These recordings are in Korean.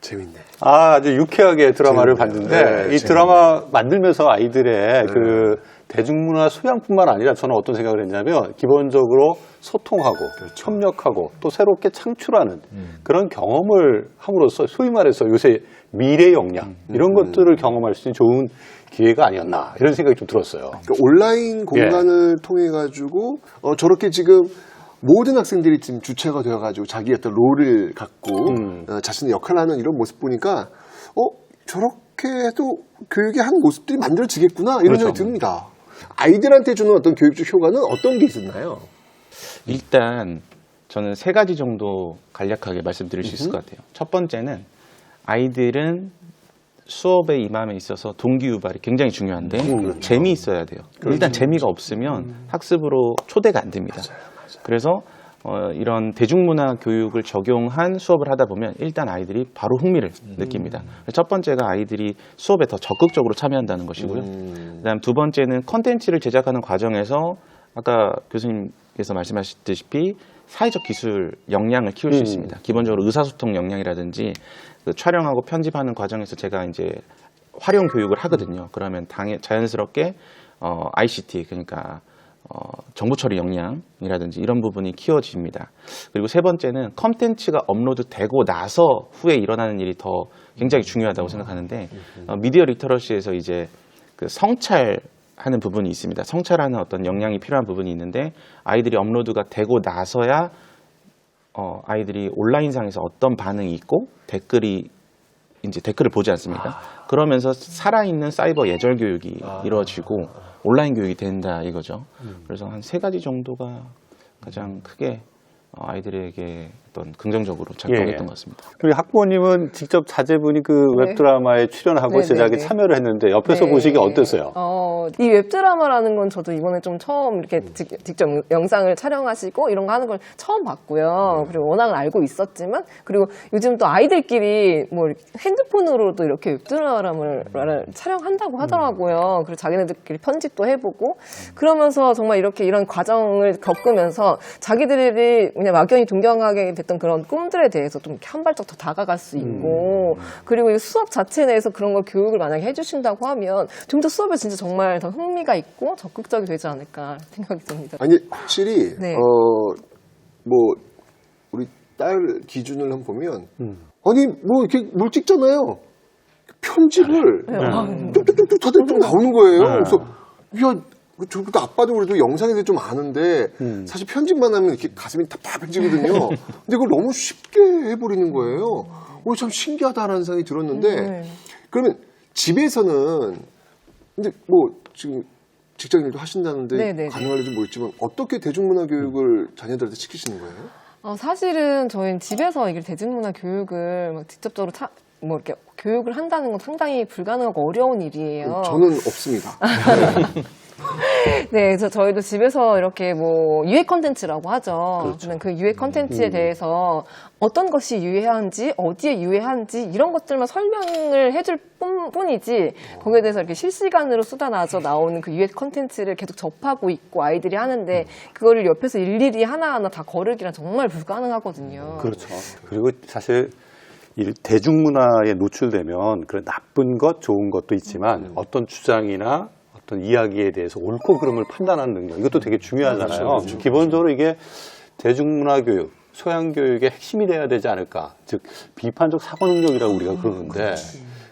재밌네. 아주 유쾌하게 드라마를 봤는데 네, 이 드라마 만들면서 아이들의 그 대중문화 소양뿐만 아니라 저는 어떤 생각을 했냐면 기본적으로 소통하고 협력하고 또 새롭게 창출하는 그런 경험을 함으로써 소위 말해서 요새 미래 역량 이런 것들을 경험할 수 있는 좋은 기회가 아니었나 이런 생각이 좀 들었어요. 그러니까 온라인 공간을 통해 가지고 저렇게 지금 모든 학생들이 지금 주체가 되어가지고 자기 어떤 롤을 갖고 자신의 역할을 하는 이런 모습 보니까 저렇게 해도 교육의 한 모습들이 만들어지겠구나 이런 생각이 듭니다. 아이들한테 주는 어떤 교육적 효과는 어떤 게 있었나요? 일단 저는 세 가지 정도 간략하게 말씀드릴 수 있을 것 같아요. 첫 번째는 아이들은 수업에 임함에 있어서 동기유발이 굉장히 중요한데 재미있어야 돼요. 일단 재미가 없으면 학습으로 초대가 안 됩니다. 그래서 이런 대중문화 교육을 적용한 수업을 하다 보면 일단 아이들이 바로 흥미를 느낍니다. 첫 번째가 아이들이 수업에 더 적극적으로 참여한다는 것이고요. 그다음 두 번째는 컨텐츠를 제작하는 과정에서 아까 교수님께서 말씀하셨듯이 사회적 기술 역량을 키울 수 있습니다. 기본적으로 의사소통 역량이라든지 그 촬영하고 편집하는 과정에서 제가 이제 활용 교육을 하거든요. 그러면 자연스럽게 ICT 그러니까 정보 처리 역량이라든지 이런 부분이 키워집니다. 그리고 세 번째는 컨텐츠가 업로드되고 나서 후에 일어나는 일이 더 굉장히 중요하다고 생각하는데 미디어 리터러시에서 이제 그 성찰하는 부분이 있습니다. 성찰하는 어떤 역량이 필요한 부분이 있는데 아이들이 업로드가 되고 나서야 아이들이 온라인상에서 어떤 반응이 있고 댓글을 보지 않습니까? 그러면서 살아있는 사이버 예절 교육이 이루어지고 온라인 교육이 된다 이거죠. 그래서 한 세 가지 정도가 가장 크게 아이들에게 어떤 긍정적으로 작동했던 것 같습니다. 그리고 학부모님은 직접 자제분이 그 웹드라마에 출연하고 제작에 참여를 했는데 옆에서 보시기 어땠어요? 이 웹드라마라는 건 저도 이번에 좀 처음 이렇게 직접 영상을 촬영하시고 이런 거 하는 걸 처음 봤고요. 그리고 워낙은 알고 있었지만 그리고 요즘 또 아이들끼리 뭐 핸드폰으로도 이렇게 웹드라마를 촬영한다고 하더라고요. 그리고 자기네들끼리 편집도 해보고 그러면서 정말 이런 과정을 겪으면서 자기들이 그냥 막연히 동경하게 됐던 그런 꿈들에 대해서 좀 한 발짝 더 다가갈 수 있고 그리고 이 수업 자체 내에서 그런 걸 교육을 만약에 해주신다고 하면 좀 더 수업에 진짜 정말 더 흥미가 있고 적극적이 되지 않을까 생각이 듭니다. 아니 확실히 뭐 우리 딸 기준을 한번 보면 아니 뭐 이렇게 뭘 찍잖아요. 편집을 뚝뚝뚝뚝 다들 나오는 거예요. 그래서 야 저보다 아빠도 그래도 영상에 대해 좀 아는데 사실 편집만 하면 이렇게 가슴이 답답해지거든요. 근데 그걸 너무 쉽게 해버리는 거예요. 참 신기하다라는 생각이 들었는데 그러면 집에서는 이제 뭐 지금 직장 일도 하신다는데 가능할지 모르겠지만 어떻게 대중문화 교육을 자녀들한테 시키시는 거예요? 사실은 저희는 집에서 이게 대중문화 교육을 막 직접적으로 뭐 이렇게 교육을 한다는 건 상당히 불가능하고 어려운 일이에요. 저는 없습니다. 네, 그래서 저희도 집에서 이렇게 뭐 유해 컨텐츠라고 하죠. 그렇죠. 그 유해 컨텐츠에 대해서 어떤 것이 유해한지, 어디에 유해한지 이런 것들만 설명을 해줄 뿐이지 거기에 대해서 이렇게 실시간으로 쏟아나져 나오는 그 유해 컨텐츠를 계속 접하고 있고 아이들이 하는데 그거를 옆에서 일일이 하나하나 다 거르기란 정말 불가능하거든요. 그렇죠. 그리고 사실 이 대중문화에 노출되면 그런 나쁜 것, 좋은 것도 있지만 어떤 주장이나 어떤 이야기에 대해서 옳고 그름을 판단하는 능력 이것도 되게 중요하잖아요. 그렇죠. 기본적으로 이게 대중문화 교육, 소양 교육의 핵심이 돼야 되지 않을까. 즉 비판적 사고 능력이라고 우리가 그러는데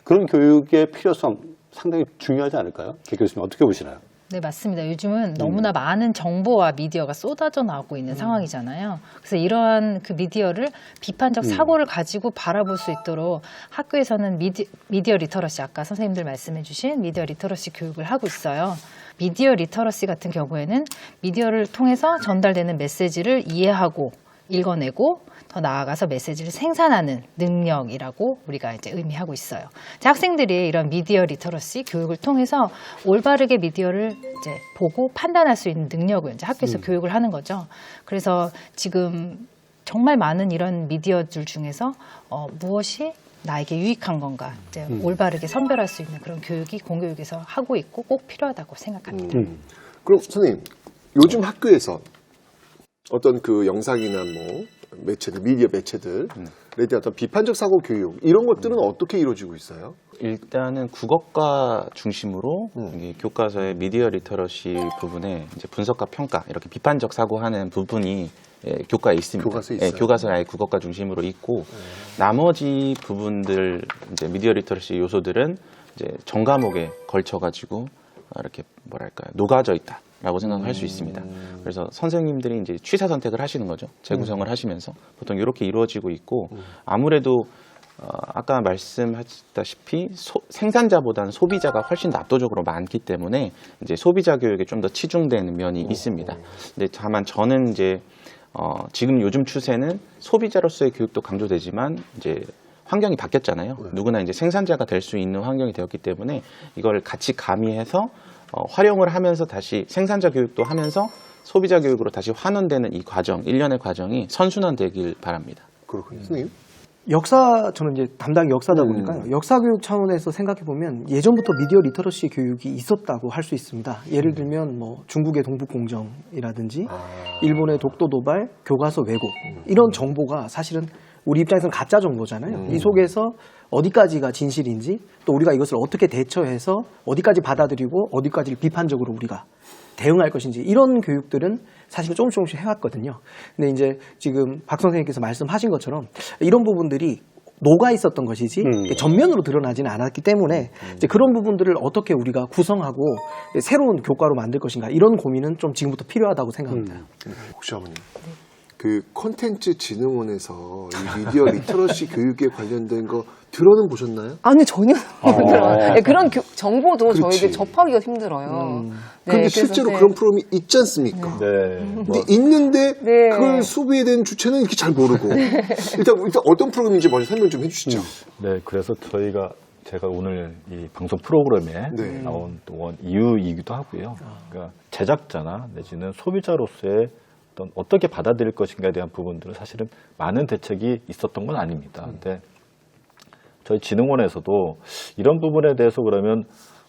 그런 교육의 필요성 상당히 중요하지 않을까요? 개 교수님 어떻게 보시나요? 네, 맞습니다. 요즘은 너무나 많은 정보와 미디어가 쏟아져 나오고 있는 상황이잖아요. 그래서 이러한 그 미디어를 비판적 사고를 가지고 바라볼 수 있도록 학교에서는 미디어 리터러시, 아까 선생님들 말씀해 주신 미디어 리터러시 교육을 하고 있어요. 미디어 리터러시 같은 경우에는 미디어를 통해서 전달되는 메시지를 이해하고 읽어내고 더 나아가서 메시지를 생산하는 능력이라고 우리가 이제 의미하고 있어요. 학생들이 이런 미디어 리터러시 교육을 통해서 올바르게 미디어를 이제 보고 판단할 수 있는 능력을 이제 학교에서 교육을 하는 거죠. 그래서 지금 정말 많은 이런 미디어들 중에서 무엇이 나에게 유익한 건가 이제 올바르게 선별할 수 있는 그런 교육이 공교육에서 하고 있고 꼭 필요하다고 생각합니다. 그럼 선생님 요즘 학교에서 어떤 그 영상이나 뭐 매체들, 미디어 매체들에 대한 어떤 비판적 사고 교육 이런 것들은 어떻게 이루어지고 있어요? 일단은 국어과 중심으로 이게 교과서의 미디어 리터러시 부분에 이제 분석과 평가 이렇게 비판적 사고하는 부분이 교과에 있습니다. 교과서에 있어요? 교과서에 아예 국어과 중심으로 있고 나머지 부분들 이제 미디어 리터러시 요소들은 이제 전 과목에 걸쳐 가지고 이렇게 뭐랄까요 녹아져 있다라고 생각할 수 있습니다. 그래서 선생님들이 이제 취사 선택을 하시는 거죠. 재구성을 하시면서 보통 이렇게 이루어지고 있고 아무래도 아까 말씀하셨다시피 생산자보다는 소비자가 훨씬 더 압도적으로 많기 때문에 이제 소비자 교육에 좀 더 치중되는 면이 있습니다. 근데 다만 저는 이제 지금 요즘 추세는 소비자로서의 교육도 강조되지만 이제 환경이 바뀌었잖아요. 누구나 이제 생산자가 될 수 있는 환경이 되었기 때문에 이걸 같이 가미해서 활용을 하면서 다시 생산자 교육도 하면서 소비자 교육으로 다시 환원되는 이 과정, 일련의 과정이 선순환되길 바랍니다. 그렇군요. 선생님? 저는 이제 담당이 역사다 보니까요. 역사 교육 차원에서 생각해 보면 예전부터 미디어 리터러시 교육이 있었다고 할 수 있습니다. 예를 들면 뭐 중국의 동북공정이라든지 일본의 독도 도발, 교과서 왜곡 이런 정보가 사실은 우리 입장에서는 가짜 정보잖아요. 이 속에서 어디까지가 진실인지 또 우리가 이것을 어떻게 대처해서 어디까지 받아들이고 어디까지를 비판적으로 우리가 대응할 것인지 이런 교육들은 사실 조금씩 해왔거든요. 근데 이제 지금 박 선생님께서 말씀하신 것처럼 이런 부분들이 녹아 있었던 것이지 전면으로 드러나지는 않았기 때문에 이제 그런 부분들을 어떻게 우리가 구성하고 새로운 교과로 만들 것인가 이런 고민은 좀 지금부터 필요하다고 생각합니다. 혹시 아버님 그 콘텐츠 진흥원에서 이 미디어 리터러시 교육에 관련된 거 들어는 보셨나요? 아니 전혀 힘들어요. 네, 그런 정보도 그렇지. 저희들 접하기가 힘들어요. 네, 그런데 그래서, 실제로 네. 그런 프로그램이 있지 않습니까? 네. 근데 있는데 네. 그걸 소비에 대한 주체는 이렇게 잘 모르고 일단 어떤 프로그램인지 먼저 설명 좀 해주시죠. 네, 그래서 제가 오늘 이 방송 프로그램에 네. 나온 또 이유이기도 하고요. 그러니까 제작자나 내지는 소비자로서의 어떻게 받아들일 것인가에 대한 부분들은 사실은 많은 대책이 있었던 건 아닙니다. 근데 저희 진흥원에서도 이런 부분에 대해서 그러면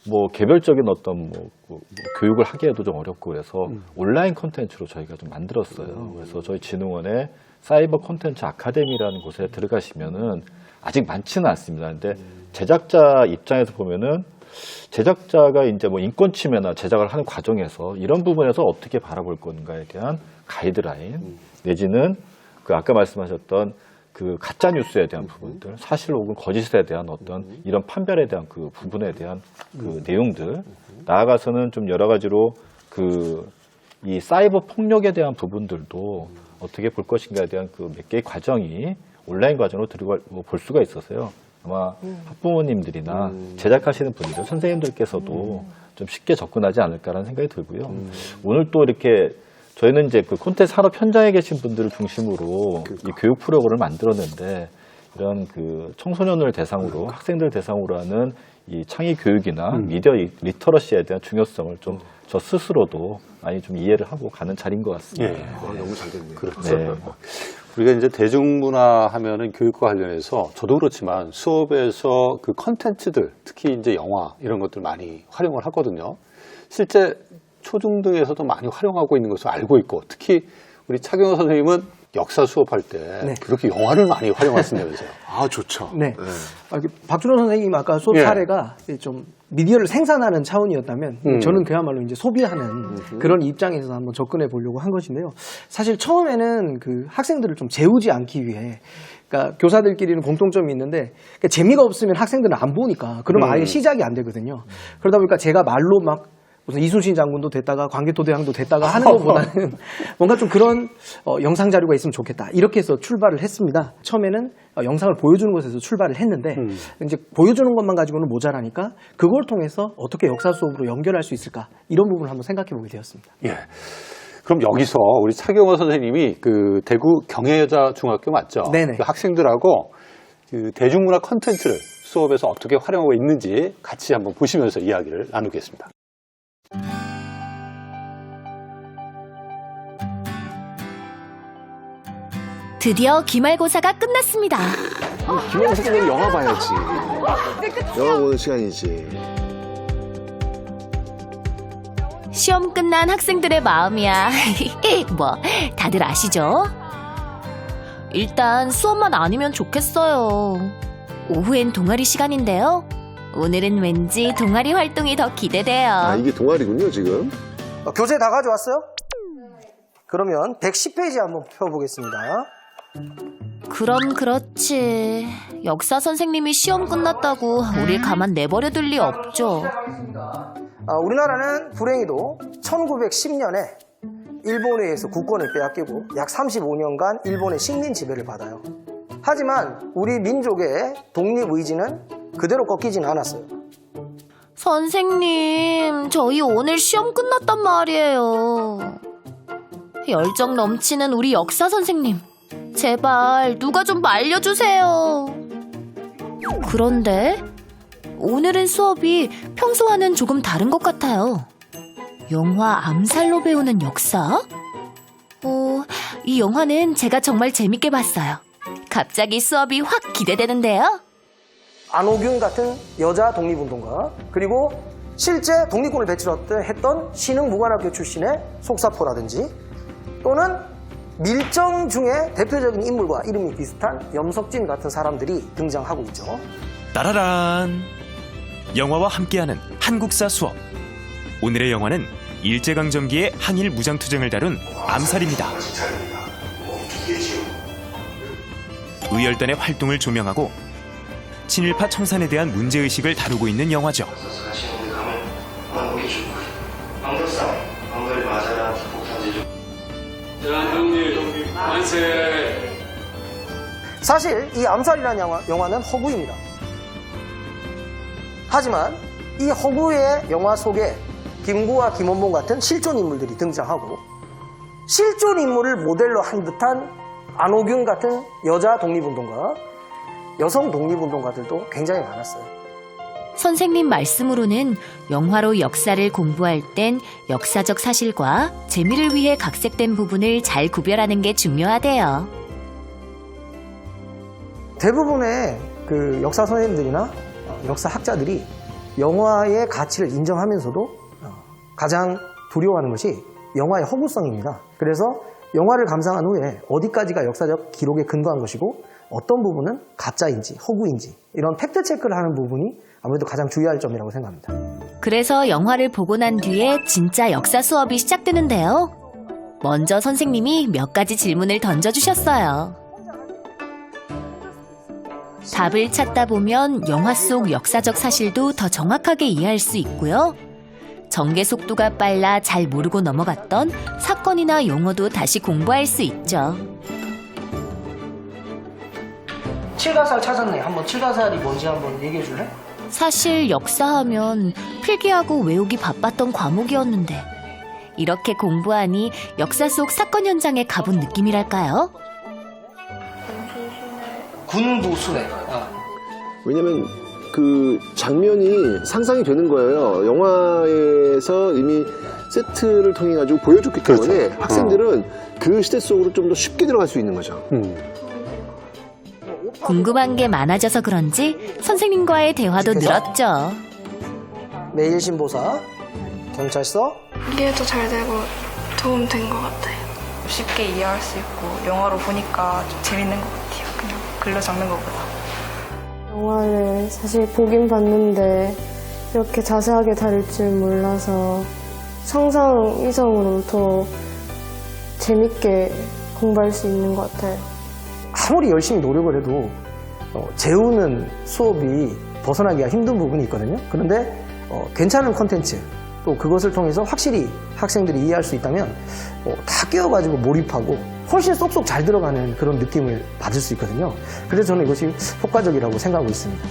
뭐 개별적인 어떤 뭐 교육을 하기에도 좀 어렵고 그래서 온라인 콘텐츠로 저희가 좀 만들었어요. 그래서 저희 진흥원의 사이버 콘텐츠 아카데미라는 곳에 들어가시면은 아직 많지는 않습니다. 근데 제작자 입장에서 보면은 제작자가 이제 뭐 인권 침해나 제작을 하는 과정에서 이런 부분에서 어떻게 바라볼 건가에 대한 가이드라인 내지는 그 아까 말씀하셨던 그 가짜 뉴스에 대한 부분들, 사실 혹은 거짓에 대한 어떤 이런 판별에 대한 그 부분에 대한 그 내용들, 나아가서는 좀 여러 가지로 그 이 사이버 폭력에 대한 부분들도 어떻게 볼 것인가에 대한 그 몇 개의 과정이 온라인 과정으로 들어갈 볼 수가 있어서요. 아마 학부모님들이나 제작하시는 분들, 선생님들께서도 좀 쉽게 접근하지 않을까라는 생각이 들고요. 오늘 또 이렇게 저희는 이제 그 콘텐츠 산업 현장에 계신 분들을 중심으로 이 교육 프로그램을 만들었는데 이런 그 청소년을 대상으로 학생들 대상으로 하는 이 창의 교육이나 미디어 리터러시에 대한 중요성을 좀 저 스스로도 많이 좀 이해를 하고 가는 자리인 것 같습니다. 예. 너무 잘 됐네요. 그렇죠. 네. 우리가 이제 대중문화 하면은 교육과 관련해서 저도 그렇지만 수업에서 그 컨텐츠들, 특히 이제 영화 이런 것들 많이 활용을 하거든요. 실제 초중등에서도 많이 활용하고 있는 것을 알고 있고, 특히 우리 차경호 선생님은 역사 수업할 때 네. 그렇게 영화를 많이 활용하신다면서요. 아 좋죠. 네. 박준호 선생님 아까 수업 예. 사례가 좀 미디어를 생산하는 차원이었다면 저는 그야말로 이제 소비하는 그런 입장에서 한번 접근해 보려고 한 것인데요. 사실 처음에는 그 학생들을 좀 재우지 않기 위해 그러니까 교사들끼리는 공통점이 있는데 그러니까 재미가 없으면 학생들은 안 보니까 그러면 아예 시작이 안 되거든요. 그러다 보니까 제가 말로 막 무슨 이순신 장군도 됐다가 광개토대왕도 됐다가 하는 것보다는 뭔가 좀 그런 영상 자료가 있으면 좋겠다. 이렇게 해서 출발을 했습니다. 처음에는 영상을 보여주는 곳에서 출발을 했는데 이제 보여주는 것만 가지고는 모자라니까 그걸 통해서 어떻게 역사 수업으로 연결할 수 있을까 이런 부분을 한번 생각해 보게 되었습니다. 예. 그럼 여기서 우리 차경호 선생님이 그 대구 경혜여자중학교 맞죠? 네네. 그 학생들하고 그 대중문화 콘텐츠를 수업에서 어떻게 활용하고 있는지 같이 한번 보시면서 이야기를 나누겠습니다. 드디어 기말고사가 끝났습니다. 기말고사 끝나면 영화 봐야지. 영화 보는 시간이지. 시험 끝난 학생들의 마음이야. 뭐 다들 아시죠? 일단 수업만 아니면 좋겠어요. 오후엔 동아리 시간인데요. 오늘은 왠지 동아리 활동이 더 기대돼요. 아, 이게 동아리군요, 지금. 교재 다 가져왔어요? 그러면 110페이지 한번 펴보겠습니다. 그럼 그렇지. 역사 선생님이 시험 끝났다고 우릴 가만 내버려둘 리 없죠. 우리나라는 불행히도 1910년에 일본에 의해서 국권을 빼앗기고 약 35년간 일본의 식민 지배를 받아요. 하지만 우리 민족의 독립의지는 그대로 꺾이지는 않았어요. 선생님, 저희 오늘 시험 끝났단 말이에요. 열정 넘치는 우리 역사 선생님, 제발 누가 좀 말려주세요. 그런데 오늘은 수업이 평소와는 조금 다른 것 같아요. 영화 암살로 배우는 역사? 이 영화는 제가 정말 재밌게 봤어요. 갑자기 수업이 확 기대되는데요. 안호균 같은 여자 독립운동가, 그리고 실제 독립군을 배출했던 신흥무관학교 출신의 속사포라든지, 또는 밀정 중에 대표적인 인물과 이름이 비슷한 염석진 같은 사람들이 등장하고 있죠. 따라란! 영화와 함께하는 한국사 수업. 오늘의 영화는 일제강점기의 항일 무장투쟁을 다룬 암살입니다. 의열단의 활동을 조명하고 친일파 청산에 대한 문제의식을 다루고 있는 영화죠. 사실 이 암살이라는 영화는 허구입니다. 하지만 이 허구의 영화 속에 김구와 김원봉 같은 실존 인물들이 등장하고, 실존 인물을 모델로 한 듯한 안호균 같은 여자 독립운동가, 여성 독립운동가들도 굉장히 많았어요. 선생님 말씀으로는 영화로 역사를 공부할 땐 역사적 사실과 재미를 위해 각색된 부분을 잘 구별하는 게 중요하대요. 대부분의 그 역사 선생님들이나 역사 학자들이 영화의 가치를 인정하면서도 가장 두려워하는 것이 영화의 허구성입니다. 그래서 영화를 감상한 후에 어디까지가 역사적 기록에 근거한 것이고 어떤 부분은 가짜인지 허구인지 이런 팩트 체크를 하는 부분이 아무래도 가장 주의할 점이라고 생각합니다. 그래서 영화를 보고 난 뒤에 진짜 역사 수업이 시작되는데요. 먼저 선생님이 몇 가지 질문을 던져주셨어요. 답을 찾다 보면 영화 속 역사적 사실도 더 정확하게 이해할 수 있고요. 전개 속도가 빨라 잘 모르고 넘어갔던 사건이나 용어도 다시 공부할 수 있죠. 칠가살 찾았네. 한번 칠가살이 뭔지 한번 얘기해 줄래? 사실 역사하면 필기하고 외우기 바빴던 과목이었는데 이렇게 공부하니 역사 속 사건 현장에 가본 느낌이랄까요? 군부수네. 왜냐면 그 장면이 상상이 되는 거예요. 영화에서 이미 세트를 통해 가지고 보여줬기 때문에 학생들은 그 시대 속으로 좀 더 쉽게 들어갈 수 있는 거죠. 궁금한 게 많아져서 그런지 선생님과의 대화도 늘었죠. 매일신보사, 경찰서. 이해도 잘 되고 도움 된 것 같아요. 쉽게 이해할 수 있고 영화로 보니까 좀 재밌는 것 같아요. 그냥 글로 적는 것보다. 영화를 사실 보긴 봤는데 이렇게 자세하게 다룰 줄 몰라서 상상 이상으로 더 재밌게 공부할 수 있는 것 같아요. 아무리 열심히 노력을 해도 재우는 수업이 벗어나기가 힘든 부분이 있거든요. 그런데 괜찮은 콘텐츠, 또 그것을 통해서 확실히 학생들이 이해할 수 있다면 다 깨워가지고 몰입하고 훨씬 쏙쏙 잘 들어가는 그런 느낌을 받을 수 있거든요. 그래서 저는 이것이 효과적이라고 생각하고 있습니다.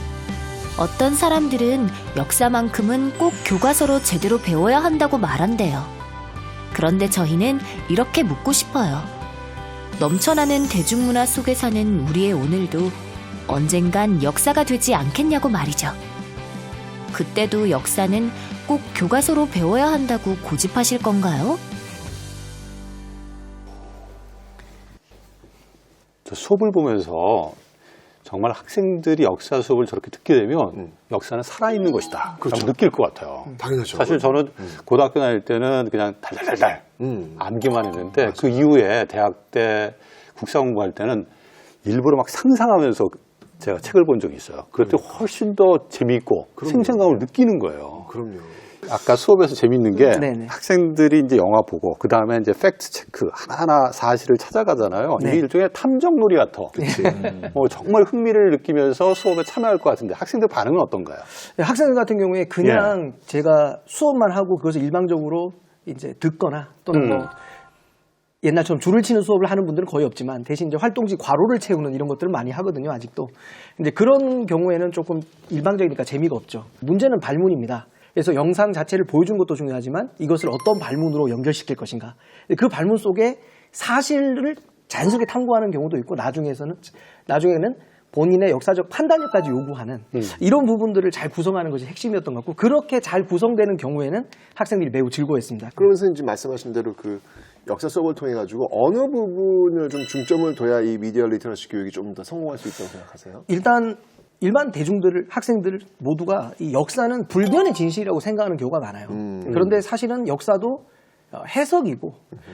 어떤 사람들은 역사만큼은 꼭 교과서로 제대로 배워야 한다고 말한대요. 그런데 저희는 이렇게 묻고 싶어요. 넘쳐나는 대중문화 속에 사는 우리의 오늘도 언젠간 역사가 되지 않겠냐고 말이죠. 그때도 역사는 꼭 교과서로 배워야 한다고 고집하실 건가요? 저 수업을 보면서 정말 학생들이 역사 수업을 저렇게 듣게 되면 역사는 살아있는 것이다. 그렇죠. 라고 느낄 것 같아요. 당연하죠. 사실 저는 고등학교 다닐 때는 그냥 달달달달 암기만 했는데 그 이후에 대학 때 국사 공부할 때는 일부러 막 상상하면서 제가 책을 본 적이 있어요. 그럴 때 훨씬 더 재미있고 생생감을 느끼는 거예요. 그럼요. 아까 수업에서 재밌는 게 네네. 학생들이 이제 영화 보고 그 다음에 이제 팩트 체크 하나하나 사실을 찾아가잖아요. 네. 이게 일종의 탐정놀이 같아. 정말 흥미를 느끼면서 수업에 참여할 것 같은데 학생들 반응은 어떤가요? 네, 학생들 같은 경우에 그냥 제가 수업만 하고 그것을 일방적으로 이제 듣거나 또는 뭐 옛날처럼 줄을 치는 수업을 하는 분들은 거의 없지만 대신 이제 활동지 괄호를 채우는 이런 것들을 많이 하거든요, 아직도. 근데 그런 경우에는 조금 일방적이니까 재미가 없죠. 문제는 발문입니다. 그래서 영상 자체를 보여준 것도 중요하지만 이것을 어떤 발문으로 연결시킬 것인가. 그 발문 속에 사실을 자연스럽게 탐구하는 경우도 있고 나중에는 본인의 역사적 판단력까지 요구하는 이런 부분들을 잘 구성하는 것이 핵심이었던 것 같고 그렇게 잘 구성되는 경우에는 학생들이 매우 즐거워했습니다. 그러면서 이제 말씀하신 대로 그 역사 수업을 통해 가지고 어느 부분을 좀 중점을 둬야 이 미디어 리터러시 교육이 좀 더 성공할 수 있다고 생각하세요? 일단 일반 학생들 모두가 이 역사는 불변의 진실이라고 생각하는 경우가 많아요. 그런데 사실은 역사도 해석이고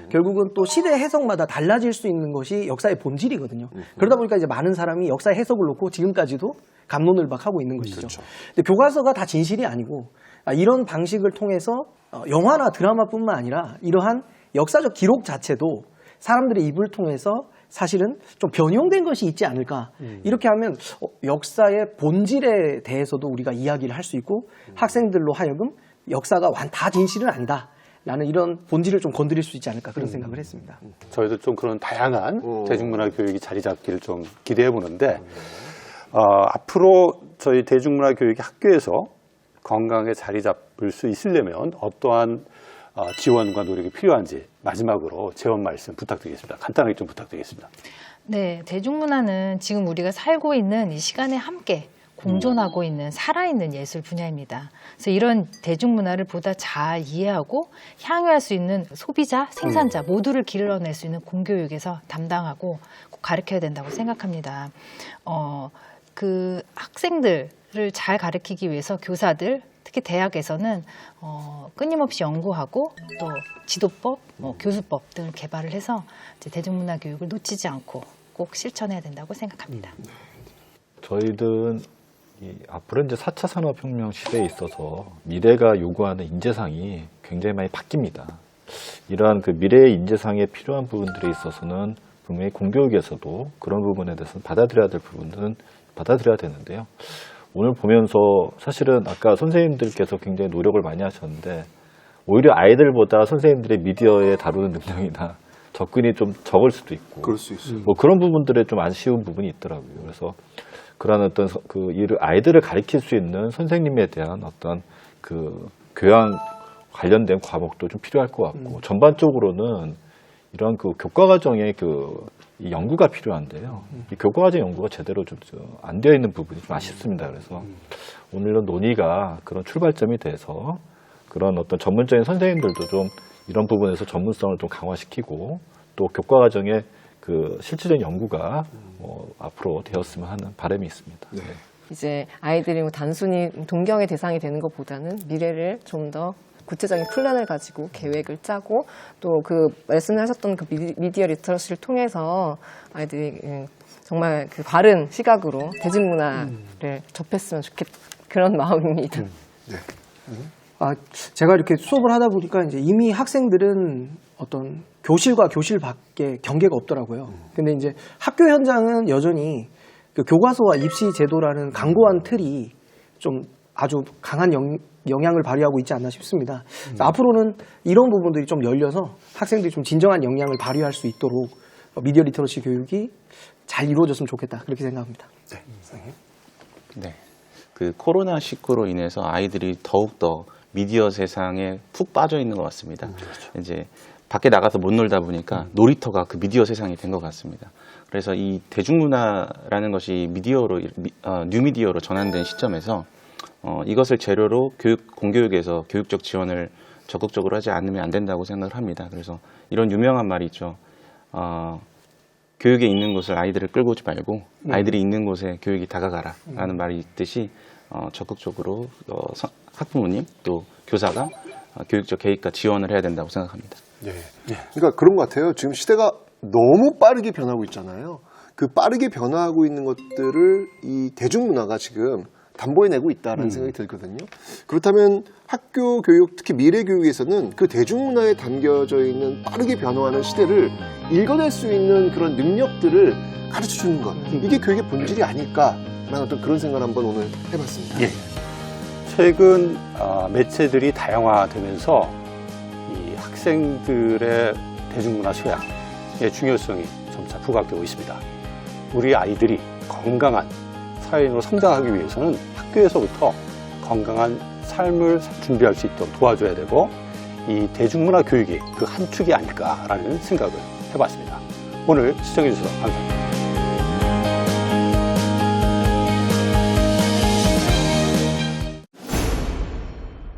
결국은 또 시대 해석마다 달라질 수 있는 것이 역사의 본질이거든요. 그러다 보니까 이제 많은 사람이 역사의 해석을 놓고 지금까지도 갑론을박하고 있는 것이죠. 그렇죠. 근데 교과서가 다 진실이 아니고 이런 방식을 통해서 영화나 드라마뿐만 아니라 이러한 역사적 기록 자체도 사람들의 입을 통해서 사실은 좀 변형된 것이 있지 않을까. 이렇게 하면 역사의 본질에 대해서도 우리가 이야기를 할 수 있고 학생들로 하여금 역사가 다 진실은 아니다. 라는 이런 본질을 좀 건드릴 수 있지 않을까 그런 생각을 했습니다. 저희도 좀 그런 다양한 대중문화 교육이 자리 잡기를 좀 기대해 보는데 앞으로 저희 대중문화 교육이 학교에서 건강하게 자리 잡을 수 있으려면 어떠한 지원과 노력이 필요한지 마지막으로 제언 말씀 부탁드리겠습니다. 간단하게 좀 부탁드리겠습니다. 네, 대중문화는 지금 우리가 살고 있는 이 시간에 함께 공존하고 있는 살아있는 예술 분야입니다. 그래서 이런 대중문화를 보다 잘 이해하고 향유할 수 있는 소비자, 생산자 모두를 길러낼 수 있는 공교육에서 담당하고 꼭 가르쳐야 된다고 생각합니다. 그 학생들을 잘 가르치기 위해서 교사들, 특히 대학에서는 끊임없이 연구하고 또 지도법, 교수법 등을 개발을 해서 이제 대중문화 교육을 놓치지 않고 꼭 실천해야 된다고 생각합니다. 저희들은 앞으로 이제 4차 산업혁명 시대에 있어서 미래가 요구하는 인재상이 굉장히 많이 바뀝니다. 이러한 그 미래의 인재상에 필요한 부분들에 있어서는 분명히 공교육에서도 그런 부분에 대해서는 받아들여야 될 부분들은 받아들여야 되는데요. 오늘 보면서 사실은 아까 선생님들께서 굉장히 노력을 많이 하셨는데 오히려 아이들보다 선생님들의 미디어에 다루는 능력이나 접근이 좀 적을 수도 있고 그럴 수 있어요. 뭐 그런 부분들에 좀 아쉬운 부분이 있더라고요. 그래서 그런 어떤 아이들을 가르칠 수 있는 선생님에 대한 어떤 그 교양 관련된 과목도 좀 필요할 것 같고 전반적으로는 이런 그 교과 과정의 이 연구가 필요한데요. 이 교과 과정 연구가 제대로 좀 안 되어 있는 부분이 좀 아쉽습니다. 그래서 오늘 논의가 그런 출발점이 돼서 그런 어떤 전문적인 선생님들도 좀 이런 부분에서 전문성을 좀 강화시키고 또 교과 과정의 그 실질적인 연구가 앞으로 되었으면 하는 바람이 있습니다. 네. 이제 아이들이 단순히 동경의 대상이 되는 것보다는 미래를 좀 더 구체적인 플랜을 가지고 계획을 짜고 또 그 말씀하셨던 그 미디어 리터러시를 통해서 아이들이 정말 그 바른 시각으로 대중문화를 접했으면 좋겠다 그런 마음입니다. 제가 이렇게 수업을 하다 보니까 이제 이미 학생들은 어떤 교실과 교실 밖에 경계가 없더라고요. 근데 이제 학교 현장은 여전히 그 교과서와 입시 제도라는 강고한 틀이 좀 아주 강한 영향을 발휘하고 있지 않나 싶습니다. 앞으로는 이런 부분들이 좀 열려서 학생들이 좀 진정한 역량을 발휘할 수 있도록 미디어 리터러시 교육이 잘 이루어졌으면 좋겠다 그렇게 생각합니다. 네, 선생님. 네, 그 코로나19로 인해서 아이들이 더욱더 미디어 세상에 푹 빠져 있는 것 같습니다. 이제 밖에 나가서 못 놀다 보니까 놀이터가 그 미디어 세상이 된 것 같습니다. 그래서 이 대중문화라는 것이 미디어로 뉴미디어로 전환된 시점에서 이것을 재료로 공교육에서 교육적 지원을 적극적으로 하지 않으면 안 된다고 생각을 합니다. 그래서 이런 유명한 말이 있죠. 교육에 있는 곳을 아이들을 끌고 오지 말고 아이들이 있는 곳에 교육이 다가가라라는 말이 있듯이 적극적으로 학부모님 또 교사가 교육적 개입과 지원을 해야 된다고 생각합니다. 네. 그러니까 그런 것 같아요. 지금 시대가 너무 빠르게 변하고 있잖아요. 그 빠르게 변화하고 있는 것들을 이 대중문화가 지금 담보해내고 있다는 생각이 들거든요. 그렇다면 학교 교육, 특히 미래 교육에서는 그 대중문화에 담겨져 있는 빠르게 변화하는 시대를 읽어낼 수 있는 그런 능력들을 가르쳐 주는 것. 이게 교육의 본질이 아닐까라는 어떤 그런 생각을 한번 오늘 해봤습니다. 예. 최근 매체들이 다양화되면서 이 학생들의 대중문화 소양의 중요성이 점차 부각되고 있습니다. 우리 아이들이 건강한 사회인으로 성장하기 위해서는 학교에서부터 건강한 삶을 준비할 수 있도록 도와줘야 되고 이 대중문화 교육이 그 한 축이 아닐까라는 생각을 해봤습니다. 오늘 시청해 주셔서 감사합니다.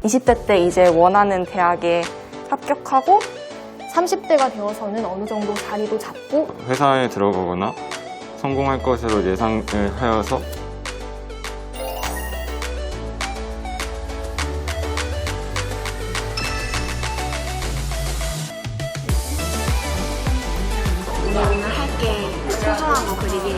20대 때 이제 원하는 대학에 합격하고 30대가 되어서는 어느 정도 자리도 잡고 회사에 들어가거나 성공할 것으로 예상을 하여서 우리는 할 게 소중하고 그리기